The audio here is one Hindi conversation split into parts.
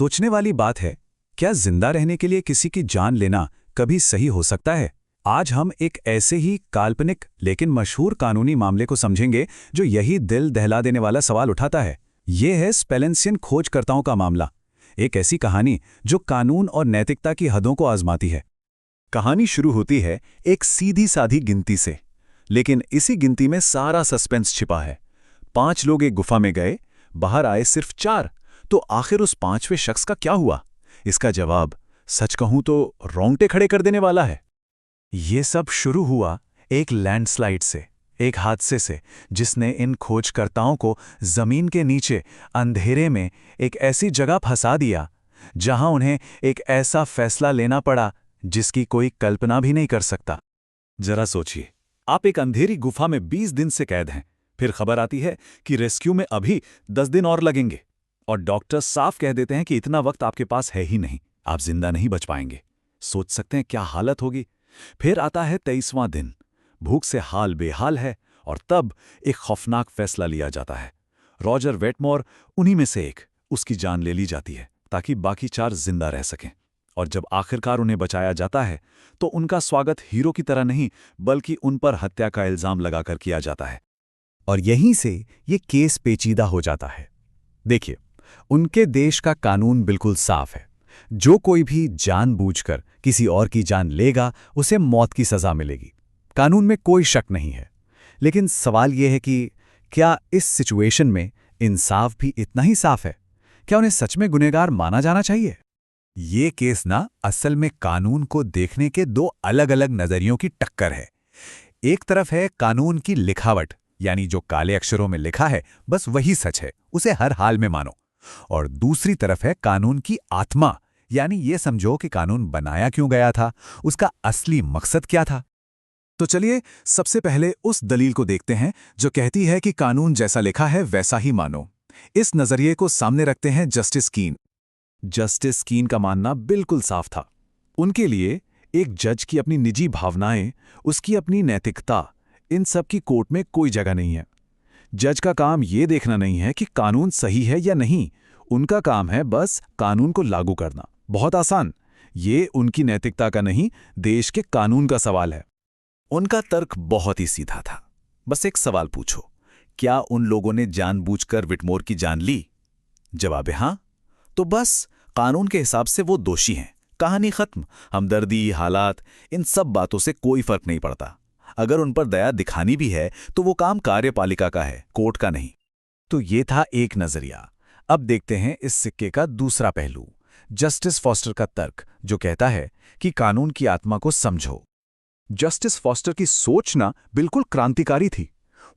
सोचने वाली बात है, क्या जिंदा रहने के लिए किसी की जान लेना कभी सही हो सकता है? आज हम एक ऐसे ही काल्पनिक लेकिन मशहूर कानूनी मामले को समझेंगे जो यही दिल दहला देने वाला सवाल उठाता है। ये है स्पेलेंसियन खोजकर्ताओं का मामला, एक ऐसी कहानी जो कानून और नैतिकता की हदों को आजमाती है। कहानी शुरू होती है एक सीधी साधी गिनती से, लेकिन इसी गिनती में सारा सस्पेंस छिपा है। 5 लोग एक गुफा में गए, बाहर आए सिर्फ 4। तो आखिर उस 5वें शख्स का क्या हुआ? इसका जवाब सच कहूं तो रोंगटे खड़े कर देने वाला है। ये सब शुरू हुआ एक लैंडस्लाइड से, एक हादसे से, जिसने इन खोजकर्ताओं को जमीन के नीचे अंधेरे में एक ऐसी जगह फंसा दिया जहां उन्हें एक ऐसा फैसला लेना पड़ा जिसकी कोई कल्पना भी नहीं कर सकता। जरा सोचिए, आप एक अंधेरी गुफा में 20 दिन से कैद हैं। फिर खबर आती है कि रेस्क्यू में अभी 10 दिन और लगेंगे, और डॉक्टर साफ कह देते हैं कि इतना वक्त आपके पास है ही नहीं, आप जिंदा नहीं बच पाएंगे। सोच सकते हैं क्या हालत होगी। फिर आता है 23वां दिन, भूख से हाल बेहाल है, और तब एक खौफनाक फैसला लिया जाता है। रॉजर वेटमोर उन्हीं में से एक, उसकी जान ले ली जाती है ताकि बाकी 4 जिंदा रह सकें। और जब आखिरकार उन्हें बचाया जाता है तो उनका स्वागत हीरो की तरह नहीं, बल्कि उन पर हत्या का इल्जाम लगाकर किया जाता है। और यहीं से ये केस पेचीदा हो जाता है। देखिए, उनके देश का कानून बिल्कुल साफ है। जो कोई भी जानबूझकर किसी और की जान लेगा, उसे मौत की सजा मिलेगी। कानून में कोई शक नहीं है। लेकिन सवाल यह है कि क्या इस सिचुएशन में इंसाफ भी इतना ही साफ है? क्या उन्हें सच में गुनहगार माना जाना चाहिए? ये केस ना असल में कानून को देखने के 2 अलग-अलग नजरियों की टक्कर है। एक तरफ है कानून की लिखावट, यानी जो काले अक्षरों में लिखा है बस वही सच है, उसे हर हाल में मानो। और दूसरी तरफ है कानून की आत्मा, यानी ये समझो कि कानून बनाया क्यों गया था, उसका असली मकसद क्या था। तो चलिए सबसे पहले उस दलील को देखते हैं जो कहती है कि कानून जैसा लिखा है वैसा ही मानो। इस नजरिए को सामने रखते हैं जस्टिस कीन। जस्टिस कीन का मानना बिल्कुल साफ था। उनके लिए एक जज की अपनी निजी भावनाएं, उसकी अपनी नैतिकता, इन सब की कोर्ट में कोई जगह नहीं है। जज का काम यह देखना नहीं है कि कानून सही है या नहीं, उनका काम है बस कानून को लागू करना। बहुत आसान। ये उनकी नैतिकता का नहीं, देश के कानून का सवाल है। उनका तर्क बहुत ही सीधा था। बस एक सवाल पूछो, क्या उन लोगों ने जानबूझकर विटमोर की जान ली? जवाब है हां, तो बस कानून के हिसाब से वो दोषी हैं। कहानी खत्म। हमदर्दी, हालात, इन सब बातों से कोई फर्क नहीं पड़ता। अगर उन पर दया दिखानी भी है तो वो काम कार्यपालिका का है, कोर्ट का नहीं। तो ये था एक नजरिया। अब देखते हैं इस सिक्के का दूसरा पहलू, जस्टिस फॉस्टर का तर्क, जो कहता है कि कानून की आत्मा को समझो। जस्टिस फॉस्टर की सोच ना बिल्कुल क्रांतिकारी थी।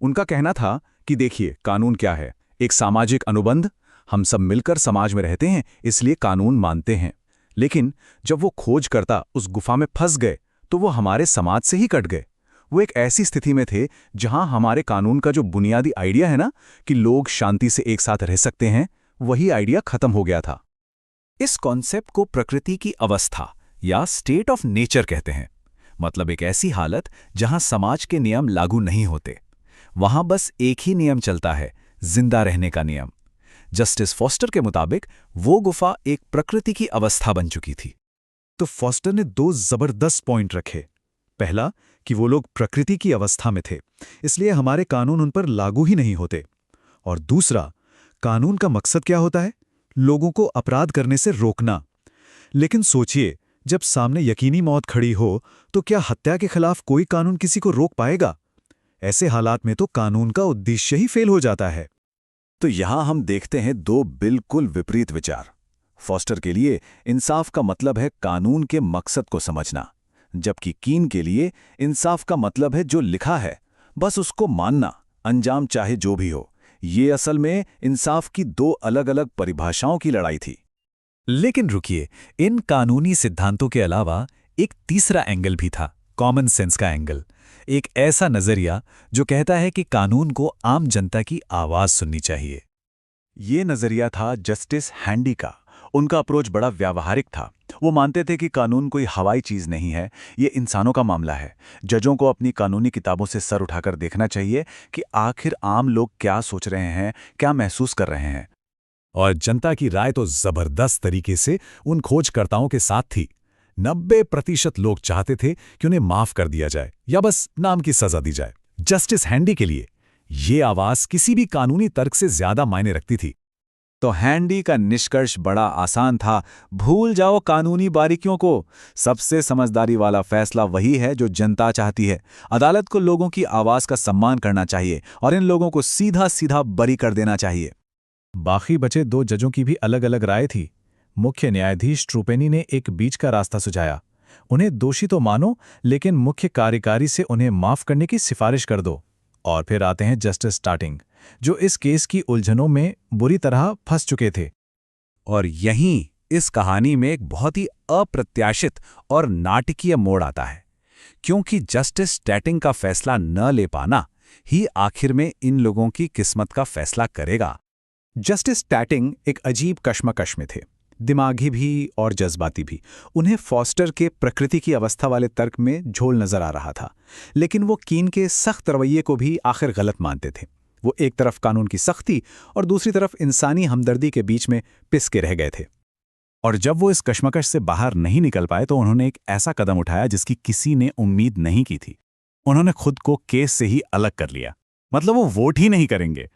उनका कहना था कि देखिए, कानून क्या है? एक सामाजिक अनुबंध। हम सब मिलकर समाज में रहते हैं, इसलिए कानून मानते हैं। लेकिन जब वो खोजकर्ता उस गुफा में फंस गए तो वो हमारे समाज से ही कट गए। वो एक ऐसी स्थिति में थे जहां हमारे कानून का जो बुनियादी आइडिया है ना, कि लोग शांति से एक साथ रह सकते हैं, वही आइडिया खत्म हो गया था। इस कॉन्सेप्ट को प्रकृति की अवस्था या स्टेट ऑफ नेचर कहते हैं। मतलब एक ऐसी हालत जहां समाज के नियम लागू नहीं होते, वहां बस एक ही नियम चलता है, जिंदा रहने का नियम। जस्टिस फॉस्टर के मुताबिक वो गुफा एक प्रकृति की अवस्था बन चुकी थी। तो फॉस्टर ने 2 जबरदस्त पॉइंट रखे। पहला, कि वो लोग प्रकृति की अवस्था में थे, इसलिए हमारे कानून उन पर लागू ही नहीं होते। और दूसरा, कानून का मकसद क्या होता है? लोगों को अपराध करने से रोकना। लेकिन सोचिए, जब सामने यकीनी मौत खड़ी हो तो क्या हत्या के खिलाफ कोई कानून किसी को रोक पाएगा? ऐसे हालात में तो कानून का उद्देश्य ही फेल हो जाता है। तो यहां हम देखते हैं 2 बिल्कुल विपरीत विचार। फॉस्टर के लिए इंसाफ का मतलब है कानून के मकसद को समझना, जबकि कीन के लिए इंसाफ का मतलब है जो लिखा है बस उसको मानना, अंजाम चाहे जो भी हो। ये असल में इंसाफ की 2 अलग-अलग परिभाषाओं की लड़ाई थी। लेकिन रुकिए, इन कानूनी सिद्धांतों के अलावा एक तीसरा एंगल भी था, कॉमन सेंस का एंगल। एक ऐसा नजरिया जो कहता है कि कानून को आम जनता की आवाज सुननी चाहिए। ये नजरिया था जस्टिस हैंडी का। उनका अप्रोच बड़ा व्यावहारिक था। वो मानते थे कि कानून कोई हवाई चीज नहीं है, ये इंसानों का मामला है। जजों को अपनी कानूनी किताबों से सर उठाकर देखना चाहिए कि आखिर आम लोग क्या सोच रहे हैं, क्या महसूस कर रहे हैं। और जनता की राय तो जबरदस्त तरीके से उन खोजकर्ताओं के साथ थी। 90% लोग चाहते थे कि उन्हें माफ कर दिया जाए या बस नाम की सजा दी जाए। जस्टिस हैंडी के लिए ये आवाज किसी भी कानूनी तर्क से ज्यादा मायने रखती थी। तो हैंडी का निष्कर्ष बड़ा आसान था, भूल जाओ कानूनी बारीकियों को। सबसे समझदारी वाला फैसला वही है जो जनता चाहती है। अदालत को लोगों की आवाज का सम्मान करना चाहिए और इन लोगों को सीधा सीधा बरी कर देना चाहिए। बाकी बचे 2 जजों की भी अलग अलग राय थी। मुख्य न्यायाधीश ट्रूपेनी ने एक बीच का रास्ता सुझाया। उन्हें दोषी तो मानो, लेकिन मुख्य कार्यकारी से उन्हें माफ करने की सिफारिश कर दो। और फिर आते हैं जस्टिस स्टार्टिंग, जो इस केस की उलझनों में बुरी तरह फंस चुके थे। और यहीं इस कहानी में एक बहुत ही अप्रत्याशित और नाटकीय मोड़ आता है, क्योंकि जस्टिस स्टार्टिंग का फैसला न ले पाना ही आखिर में इन लोगों की किस्मत का फैसला करेगा। जस्टिस स्टार्टिंग एक अजीब कश्मकश में थे, दिमागी भी और जज्बाती भी। उन्हें फॉस्टर के प्रकृति की अवस्था वाले तर्क में झोल नजर आ रहा था, लेकिन वो कीन के सख्त रवैये को भी आखिर गलत मानते थे। वो एक तरफ कानून की सख्ती और दूसरी तरफ इंसानी हमदर्दी के बीच में पिस के रह गए थे। और जब वो इस कश्मकश से बाहर नहीं निकल पाए तो उन्होंने एक ऐसा कदम उठाया जिसकी किसी ने उम्मीद नहीं की थी। उन्होंने खुद को केस से ही अलग कर लिया, मतलब वो वोट ही नहीं करेंगे।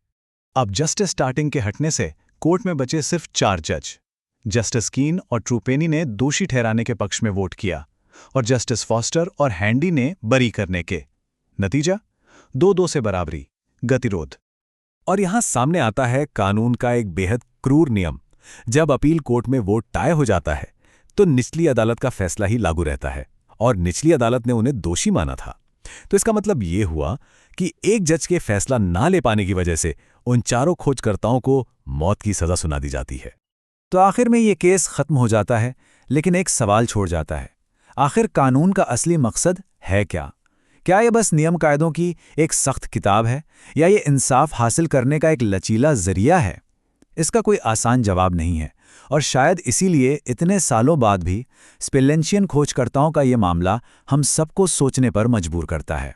अब जस्टिस स्टार्टिंग के हटने से कोर्ट में बचे सिर्फ 4 जज। जस्टिस कीन और ट्रूपेनी ने दोषी ठहराने के पक्ष में वोट किया और जस्टिस फॉस्टर और हैंडी ने बरी करने के। नतीजा 2-2 से बराबरी, गतिरोध। और यहां सामने आता है कानून का एक बेहद क्रूर नियम। जब अपील कोर्ट में वोट टाई हो जाता है तो निचली अदालत का फैसला ही लागू रहता है, और निचली अदालत ने उन्हें दोषी माना था। तो इसका मतलब ये हुआ कि एक जज के फैसला ना ले पाने की वजह से उन 4 खोजकर्ताओं को मौत की सजा सुना दी जाती है। तो आखिर में ये केस खत्म हो जाता है, लेकिन एक सवाल छोड़ जाता है। आखिर कानून का असली मकसद है क्या? क्या ये बस नियम कायदों की एक सख्त किताब है, या ये इंसाफ हासिल करने का एक लचीला जरिया है? इसका कोई आसान जवाब नहीं है, और शायद इसीलिए इतने सालों बाद भी स्पिलेंशियन खोजकर्ताओं का ये मामला हम सबको सोचने पर मजबूर करता है।